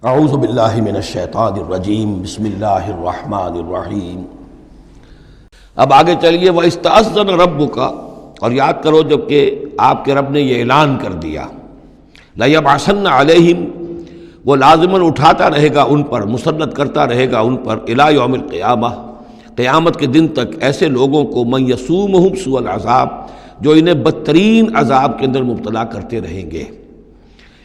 اعوذ باللہ من الشیطان الرجیم بسم اللہ الرحمن الرحیم۔ اب آگے چلیے وَإِسْتَأْذَنَ رَبُّكَ، اور یاد کرو جب کہ آپ کے رب نے یہ اعلان کر دیا لَيَبْعَثَنَّ عَلَيْهِمْ، وہ لازماً اٹھاتا رہے گا ان پر، مسلط کرتا رہے گا ان پر اِلَى يَوْمِ الْقِيَامَةِ، قیامت کے دن تک ایسے لوگوں کو مَن يَسُومُهُمْ سُوءَ الْعَذَابِ، جو انہیں بدترین عذاب کے اندر مبتلا کرتے رہیں گے۔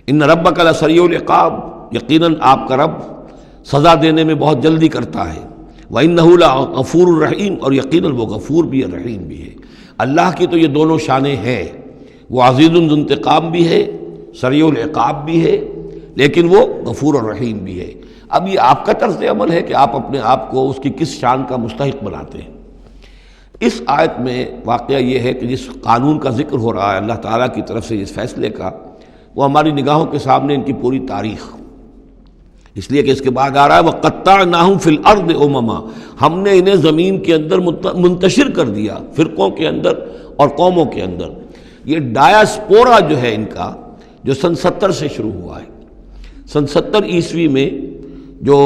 ان ربک لسریع العقاب، یقیناً آپ کا رب سزا دینے میں بہت جلدی کرتا ہے۔ وَإِنَّهُ لَغَفُورٌ رَحِيمٌ، اور یقیناً وہ غفور بھی ہے رحیم بھی ہے۔ اللہ کی تو یہ دونوں شانیں ہیں، وہ عزیز ذو انتقام بھی ہے، سریع العقاب بھی ہے، لیکن وہ غفور اور رحیم بھی ہے۔ اب یہ آپ کا طرز عمل ہے کہ آپ اپنے آپ کو اس کی کس شان کا مستحق بناتے ہیں۔ اس آیت میں واقعہ یہ ہے کہ جس قانون کا ذکر ہو رہا ہے اللہ تعالیٰ کی طرف سے اس فیصلے کا، وہ ہماری نگاہوں کے سامنے ان کی پوری تاریخ، اس لیے کہ اس کے بعد آ رہا ہے وَقَطَّعْنَاهُمْ فِي الْأَرْضِ أُمَمًا، ہم نے انہیں زمین کے اندر منتشر کر دیا، فرقوں کے اندر اور قوموں کے اندر۔ یہ ڈایاسپورا جو ہے ان کا، جو سن 70 سے شروع ہوا ہے۔ سن 70 عیسوی میں جو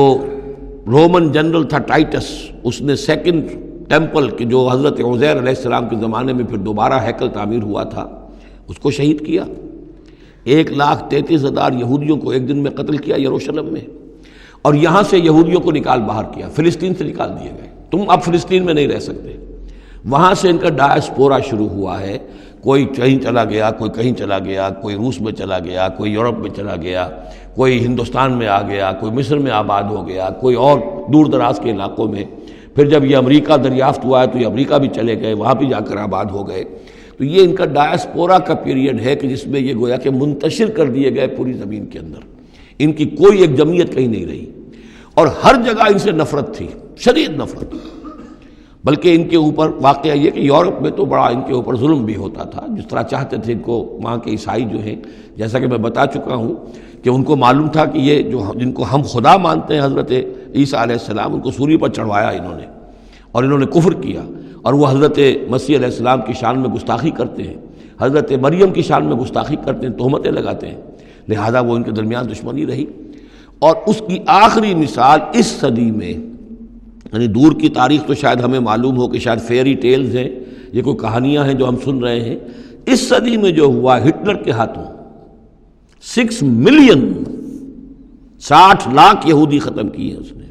رومن جنرل تھا ٹائٹس، اس نے سیکنڈ ٹیمپل کہ جو حضرت عزیر علیہ السلام کے زمانے میں پھر دوبارہ ہیکل تعمیر ہوا تھا، اس کو شہید کیا۔ 1,33,000 یہودیوں کو ایک دن میں قتل کیا یروشلم میں، اور یہاں سے یہودیوں کو نکال باہر کیا، فلسطین سے نکال دیے گئے، تم اب فلسطین میں نہیں رہ سکتے۔ وہاں سے ان کا ڈایاسپورا شروع ہوا ہے، کوئی کہیں چلا گیا، کوئی کہیں چلا گیا، کوئی روس میں چلا گیا، کوئی یورپ میں چلا گیا، کوئی ہندوستان میں آ گیا، کوئی مصر میں آباد ہو گیا، کوئی اور دور دراز کے علاقوں میں۔ پھر جب یہ امریکہ دریافت ہوا ہے تو یہ امریکہ بھی چلے گئے، وہاں بھی جا کر آباد ہو گئے۔ تو یہ ان کا ڈایاسپورا کا پیریڈ ہے کہ جس میں یہ گویا کہ منتشر کر دیے گئے پوری زمین کے اندر، ان کی کوئی ایک جمعیت کہیں نہیں رہی، اور ہر جگہ ان سے نفرت تھی، شدید نفرت۔ بلکہ ان کے اوپر واقعہ یہ کہ یورپ میں تو بڑا ان کے اوپر ظلم بھی ہوتا تھا، جس طرح چاہتے تھے ان کو وہاں کے عیسائی جو ہیں، جیسا کہ میں بتا چکا ہوں کہ ان کو معلوم تھا کہ یہ جو جن کو ہم خدا مانتے ہیں حضرت عیسیٰ علیہ السلام، ان کو سولی پر چڑھوایا انہوں نے، اور انہوں نے کفر کیا، اور وہ حضرت مسیح علیہ السلام کی شان میں گستاخی کرتے ہیں، حضرت مریم کی شان میں گستاخی کرتے ہیں، تہمتیں لگاتے ہیں، لہذا وہ ان کے درمیان دشمنی رہی۔ اور اس کی آخری مثال اس صدی میں، یعنی دور کی تاریخ تو شاید ہمیں معلوم ہو کہ شاید فیری ٹیلز ہیں، یہ کوئی کہانیاں ہیں جو ہم سن رہے ہیں، اس صدی میں جو ہوا ہٹلر کے ہاتھوں 6 ملین 60 لاکھ یہودی ختم کیے ہیں اس نے۔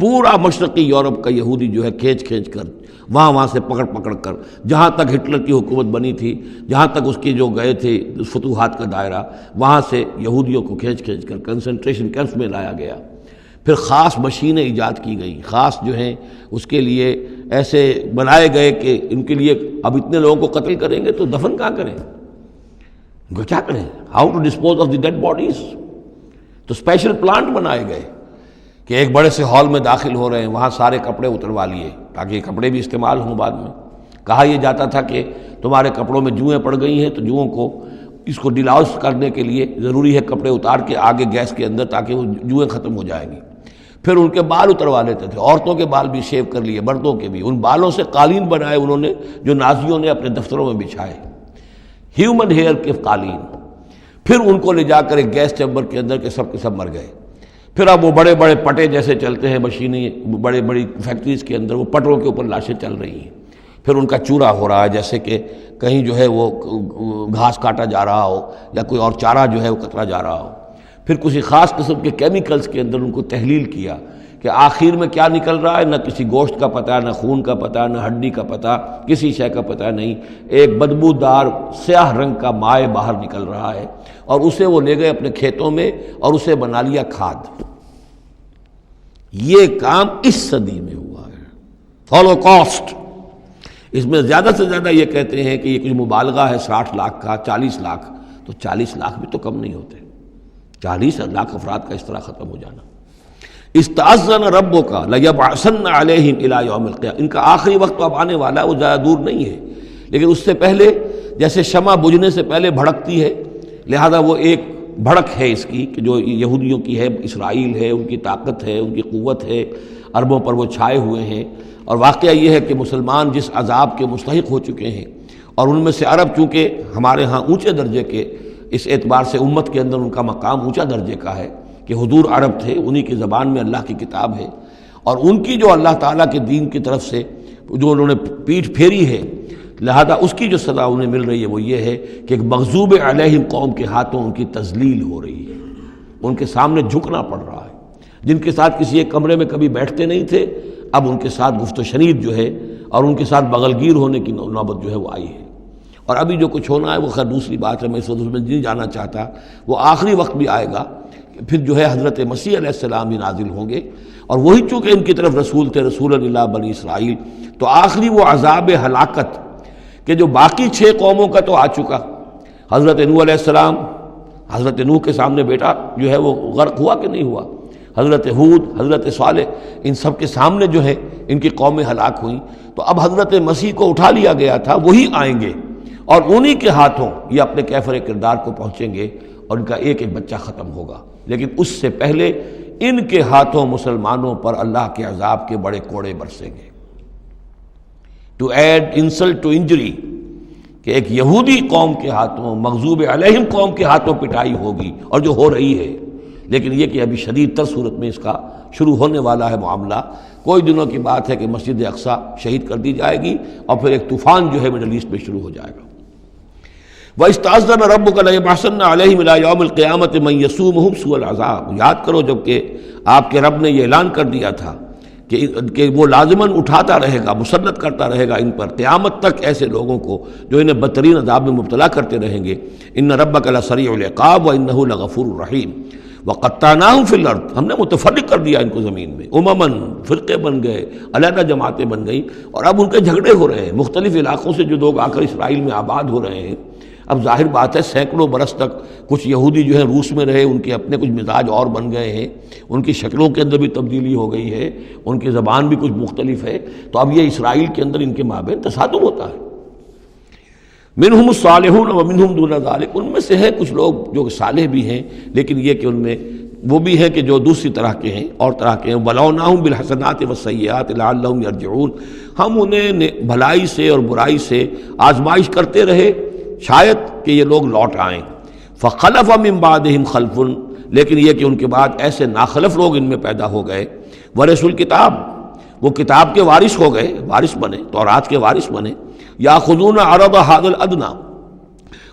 پورا مشرقی یورپ کا یہودی جو ہے کھینچ کھینچ کر وہاں سے پکڑ پکڑ کر، جہاں تک ہٹلر کی حکومت بنی تھی، جہاں تک اس کے جو گئے تھے فتوحات کا دائرہ، وہاں سے یہودیوں کو کھینچ کھینچ کر کنسنٹریشن کیمپس میں لایا گیا۔ پھر خاص مشینیں ایجاد کی گئیں، خاص جو ہیں اس کے لیے ایسے بنائے گئے کہ ان کے لیے اب اتنے لوگوں کو قتل کریں گے تو دفن کہاں کریں، ان کو کیا کریں، how to dispose of the dead bodies. تو اسپیشل پلانٹ بنائے گئے کہ ایک بڑے سے ہال میں داخل ہو رہے ہیں، وہاں سارے کپڑے اتروا لیے تاکہ یہ کپڑے بھی استعمال ہوں بعد میں۔ کہا یہ جاتا تھا کہ تمہارے کپڑوں میں جوئیں پڑ گئی ہیں، تو جوؤں کو اس کو ڈیلاؤس کرنے کے لیے ضروری ہے کپڑے اتار کے آگے گیس کے اندر، تاکہ وہ جوئیں ختم ہو جائیں گی۔ پھر ان کے بال اتروا لیتے تھے، عورتوں کے بال بھی شیو کر لیے، مردوں کے بھی۔ ان بالوں سے قالین بنائے انہوں نے جو نازیوں نے اپنے دفتروں میں بچھائے، ہیومن ہیئر کے قالین۔ پھر ان کو لے جا کر ایک گیس چیمبر کے اندر کے سب مر گئے۔ پھر اب وہ بڑے بڑے پٹے جیسے چلتے ہیں مشینیں، بڑے بڑی فیکٹریز کے اندر وہ پٹوں کے اوپر لاشیں چل رہی ہیں۔ پھر ان کا چورا ہو رہا ہے، جیسے کہ کہیں جو ہے وہ گھاس کاٹا جا رہا ہو یا کوئی اور چارہ جو ہے وہ کترا جا رہا ہو۔ پھر کسی خاص قسم کے کیمیکلز کے اندر ان کو تحلیل کیا کہ آخر میں کیا نکل رہا ہے، نہ کسی گوشت کا پتہ، نہ خون کا پتہ، نہ ہڈی کا پتہ، کسی شے کا پتہ نہیں، ایک بدبودار سیاہ رنگ کا مائع باہر نکل رہا ہے، اور اسے وہ لے گئے اپنے کھیتوں میں اور اسے بنا لیا کھاد۔ یہ کام اس صدی میں ہوا ہے، ہولوکاسٹ۔ اس میں زیادہ سے زیادہ یہ کہتے ہیں کہ یہ کچھ مبالغہ ہے 60 لاکھ کا، 40 لاکھ، تو 40 لاکھ بھی تو کم نہیں ہوتے، 40 لاکھ افراد کا اس طرح ختم ہو جانا۔ استأذن ربک لیبعثن علیہم الی یوم القیامہ، ان کا آخری وقت اب آنے والا ہے، وہ زیادہ دور نہیں ہے، لیکن اس سے پہلے جیسے شمع بجھنے سے پہلے بھڑکتی ہے، لہذا وہ ایک بھڑک ہے اس کی کہ جو یہودیوں کی ہے، اسرائیل ہے، ان کی طاقت ہے، ان کی قوت ہے، عربوں پر وہ چھائے ہوئے ہیں۔ اور واقعہ یہ ہے کہ مسلمان جس عذاب کے مستحق ہو چکے ہیں، اور ان میں سے عرب چونکہ ہمارے ہاں اونچے درجے کے اس اعتبار سے امت کے اندر ان کا مقام اونچا درجے کا ہے کہ حضور عرب تھے، انہی کی زبان میں اللہ کی کتاب ہے، اور ان کی جو اللہ تعالیٰ کے دین کی طرف سے جو انہوں نے پیٹھ پھیری ہے، لہذا اس کی جو سزا انہیں مل رہی ہے وہ یہ ہے کہ ایک مغضوب علیہم قوم کے ہاتھوں ان کی تذلیل ہو رہی ہے، ان کے سامنے جھکنا پڑ رہا ہے۔ جن کے ساتھ کسی ایک کمرے میں کبھی بیٹھتے نہیں تھے، اب ان کے ساتھ گفت و شنید جو ہے اور ان کے ساتھ بغل گیر ہونے کی نوبت جو ہے وہ آئی ہے۔ اور ابھی جو کچھ ہونا ہے وہ خیر دوسری بات ہے، میں اس وقت اس میں نہیں جانا چاہتا، وہ آخری وقت بھی آئے گا کہ پھر جو ہے حضرت مسیح علیہ السلام ہی نازل ہوں گے، اور وہی چونکہ ان کی طرف رسول تھے، رسول اللہ بنی اسرائیل، تو آخری وہ عذاب ہلاکت کہ جو باقی 6 قوموں کا تو آ چکا، حضرت نوح علیہ السلام، حضرت نوح کے سامنے بیٹا جو ہے وہ غرق ہوا کہ نہیں ہوا، حضرت ہود، حضرت صالح، ان سب کے سامنے جو ہے ان کی قومیں ہلاک ہوئیں، تو اب حضرت مسیح کو اٹھا لیا گیا تھا، وہی آئیں گے اور انہی کے ہاتھوں یہ اپنے کیفر کردار کو پہنچیں گے اور ان کا ایک ایک بچہ ختم ہوگا، لیکن اس سے پہلے ان کے ہاتھوں مسلمانوں پر اللہ کے عذاب کے بڑے کوڑے برسیں گے۔ To add insult to injury, کہ ایک یہودی قوم کے ہاتھوں، مغضوب علیہم قوم کے ہاتھوں پٹائی ہوگی، اور جو ہو رہی ہے، لیکن یہ کہ ابھی شدید تر صورت میں اس کا شروع ہونے والا ہے معاملہ۔ کوئی دنوں کی بات ہے کہ مسجد اقصی شہید کر دی جائے گی، اور پھر ایک طوفان جو ہے مڈل ایسٹ میں شروع ہو جائے گا۔ وَإِسْتَأْذَنَ رَبُّكَ لَيَبْعَثَنَّ عَلَيْهِمْ إِلَىٰ يَوْمِ الْقِيَامَةِ مَن يَسُومُهُمْ سُوءَ الْعَذَابِ، یاد کرو جب کہ آپ کے رب نے یہ اعلان کر دیا تھا کہ وہ لازماً اٹھاتا رہے گا، مسلط کرتا رہے گا ان پر قیامت تک ایسے لوگوں کو جو انہیں بدترین عذاب میں مبتلا کرتے رہیں گے۔ إِنَّ رَبَّكَ لَسَرِيعُ الْعِقَابِ وَإِنَّهُ لَغَفُورٌ رَحِيمٌ وَقَطَّعْنَاهُمْ فِي الْأَرْضِ، ہم نے متفرق کر دیا ان کو زمین میں، امماً، فرقے بن گئے، علیحدہ جماعتیں بن گئیں، اور اب ان کے جھگڑے ہو رہے ہیں، مختلف علاقوں سے جو لوگ آ کر اسرائیل میں آباد ہو رہے ہیں۔ اب ظاہر بات ہے سینکڑوں برس تک کچھ یہودی جو ہیں روس میں رہے، ان کے اپنے کچھ مزاج اور بن گئے ہیں، ان کی شکلوں کے اندر بھی تبدیلی ہو گئی ہے، ان کی زبان بھی کچھ مختلف ہے، تو اب یہ اسرائیل کے اندر ان کے مابین تصادم ہوتا ہے۔ منہم الصالحون ومنہم دون ذلک، ان میں سے ہے کچھ لوگ جو صالح بھی ہیں، لیکن یہ کہ ان میں وہ بھی ہیں کہ جو دوسری طرح کے ہیں اور طرح کے ہیں۔ وَلَوْنَاهُمْ بِالْحَسَنَاتِ وَالسَّيِّئَاتِ لَعَلَّهُمْ يَرْجِعُونَ، ہم انہیں بھلائی سے اور برائی سے آزمائش کرتے رہے شاید کہ یہ لوگ لوٹ آئیں۔ فَخَلَفَ مِن بَعْدِهِمْ خَلْفٌ، لیکن یہ کہ ان کے بعد ایسے ناخلف لوگ ان میں پیدا ہو گئے، وَرِثُوا الْکِتَابَ، وہ کتاب کے وارث ہو گئے، وارث بنے، تورات کے وارث بنے۔ یَأْخُذُونَ عَرَضَ هَذَا الْأَدْنَىٰ،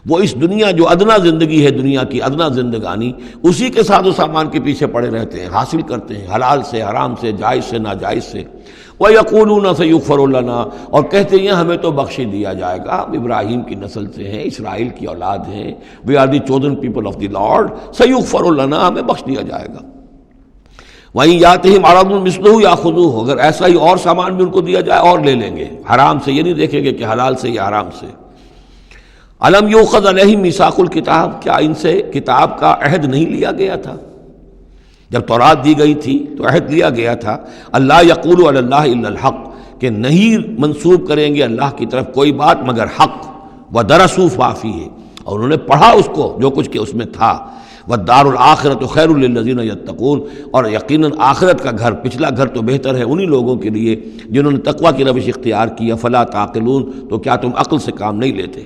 وہ اس دنیا جو ادنا زندگی ہے، دنیا کی ادنا زندگانی، اسی کے ساتھ و سامان کے پیچھے پڑے رہتے ہیں، حاصل کرتے ہیں حلال سے، حرام سے، جائز سے، ناجائز سے۔ وَيَقُولُونَ سَيُغْفَرُ لَنَا، اور کہتے ہیں ہمیں تو بخش دیا جائے گا، ہم ابراہیم کی نسل سے ہیں، اسرائیل کی اولاد ہیں، we are the chosen people of the Lord, سَيُغْفَرُ لَنَا، ہمیں بخش دیا جائے گا۔ وہیں یاتہم عرض مثلہ یاخذوہ، اگر ایسا ہی اور سامان بھی ان کو دیا جائے اور لے لیں گے، حرام سے یہ نہیں دیکھیں گے کہ حلال سے یا حرام سے۔ الم یؤخذ علیہم میثاق الکتاب، کیا ان سے کتاب کا عہد نہیں لیا گیا تھا؟ جب تورات دی گئی تھی تو عہد لیا گیا تھا، اللہ یقول علی اللہ الا الحق، کہ نہیں منسوب کریں گے اللہ کی طرف کوئی بات مگر حق، ودرسوا ما فیہ، اور انہوں نے پڑھا اس کو جو کچھ کہ اس میں تھا، والدار الآخرۃ خیر للذین یتقون، اور یقیناً آخرت کا گھر، پچھلا گھر تو بہتر ہے انہی لوگوں کے لیے جنہوں نے تقوی کی روش اختیار کی، فلا تعقلون، تو کیا تم عقل سے کام نہیں لیتے؟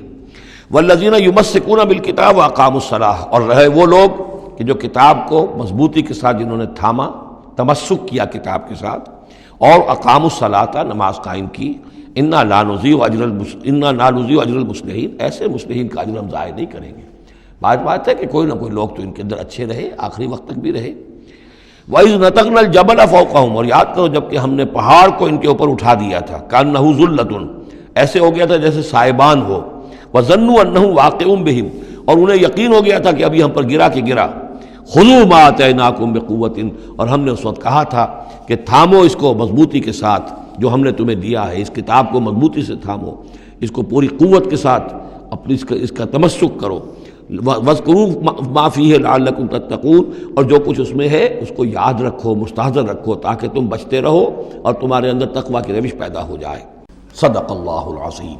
والذین یمسکون بالکتاب واقاموا الصلاۃ، اور رہے وہ لوگ کہ جو کتاب کو مضبوطی کے ساتھ جنہوں نے تھاما، تمسک کیا کتاب کے ساتھ، اور اقاموا الصلاۃ، نماز قائم کی، انا لا نضیع اجر المصلحین، ایسے مصلحین کا اجر ہم ضائع نہیں کریں گے۔ بات ہے کہ کوئی نہ کوئی لوگ تو ان کے اندر اچھے رہے، آخری وقت تک بھی رہے۔ وَإِذْ نَتَقْنَا الْجَبَلَ فَوْقَهُمْ، اور یاد کرو جب کہ ہم نے پہاڑ کو ان کے اوپر اٹھا دیا تھا، كَأَنَّهُ ذُلَّةٌ، ایسے ہو گیا تھا جیسے سائبان ہو، وَظَنُّوا أَنَّهُ واقع بِهِمْ، اور انہیں یقین ہو گیا تھا کہ ابھی ہم پر گرا کہ گرا۔ خُذُوا مَا آتَيْنَاكُمْ بِقُوَّةٍ، اور ہم نے اس وقت کہا تھا کہ تھامو اس کو مضبوطی کے ساتھ جو ہم نے تمہیں دیا ہے، اس کتاب کو مضبوطی سے تھامو، اس کو پوری قوت کے ساتھ اپنی اس کا تمسک کرو۔ وَاذْكُرُوا مَا فِيهِ لَعَلَّكُمْ تَتَّقُونَ، اور جو کچھ اس میں ہے اس کو یاد رکھو، مستحضر رکھو، تاکہ تم بچتے رہو اور تمہارے اندر تقویٰ کی روش پیدا ہو جائے۔ صدق اللہ العظیم۔